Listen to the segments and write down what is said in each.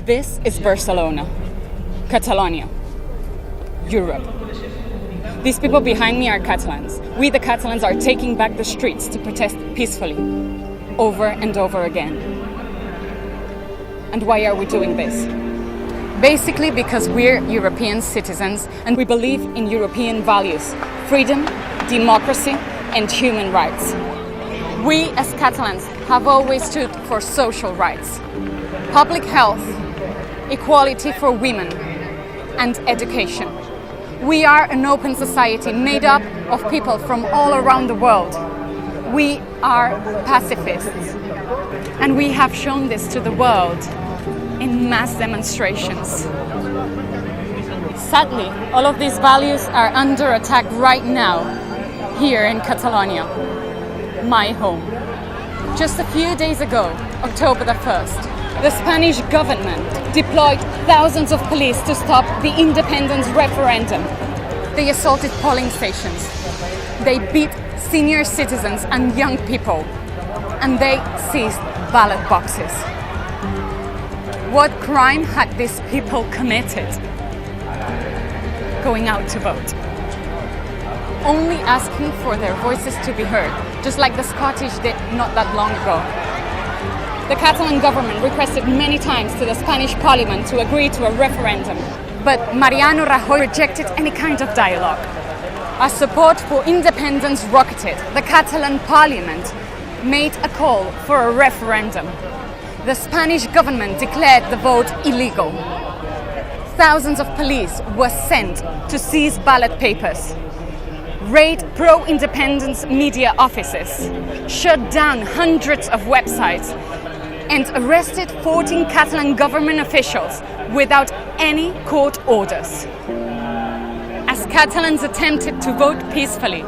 This is Barcelona, Catalonia, Europe. These people behind me are Catalans. We, the Catalans, are taking back the streets to protest peacefully, over and over again. And why are we doing this? Basically because we're European citizens and we believe in European values, freedom, democracy, and human rights. We, as Catalans, have always stood for social rights, public health, equality for women, and education. We are an open society made up of people from all around the world. We are pacifists, and we have shown this to the world in mass demonstrations. Sadly, all of these values are under attack right now, here in Catalonia, my home. Just a few days ago, October the 1st, the Spanish government deployed thousands of police to stop the independence referendum. They assaulted polling stations. They beat senior citizens and young people. And they seized ballot boxes. What crime had these people committed? Going out to vote. Only asking for their voices to be heard, just like the Scottish did not that long ago. The Catalan government requested many times to the Spanish parliament to agree to a referendum, but Mariano Rajoy rejected any kind of dialogue. As support for independence rocketed, the Catalan parliament made a call for a referendum. The Spanish government declared the vote illegal. Thousands of police were sent to seize ballot papers, raid pro-independence media offices, shut down hundreds of websites, and arrested 14 Catalan government officials without any court orders. As Catalans attempted to vote peacefully,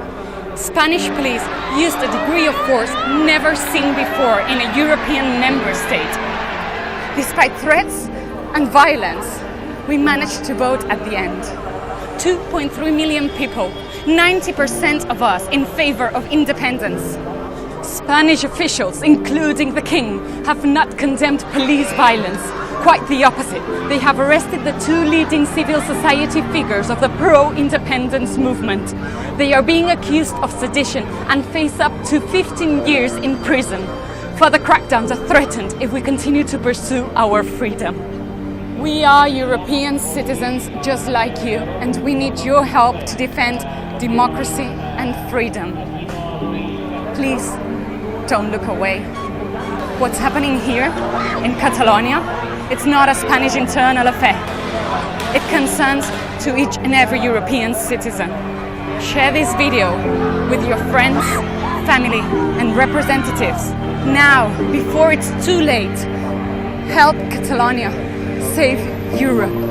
Spanish police used a degree of force never seen before in a European member state. Despite threats and violence, we managed to vote at the end. 2.3 million people, 90% of us in favor of independence. Spanish officials, including the king, have not condemned police violence. Quite the opposite. They have arrested the two leading civil society figures of the pro-independence movement. They are being accused of sedition and face up to 15 years in prison. Further crackdowns are threatened if we continue to pursue our freedom. We are European citizens just like you, and we need your help to defend democracy and freedom. Please, don't look away. What's happening here in Catalonia, it's not a Spanish internal affair. It concerns to each and every European citizen. Share this video with your friends, family, and representatives. Now, before it's too late, help Catalonia, save Europe.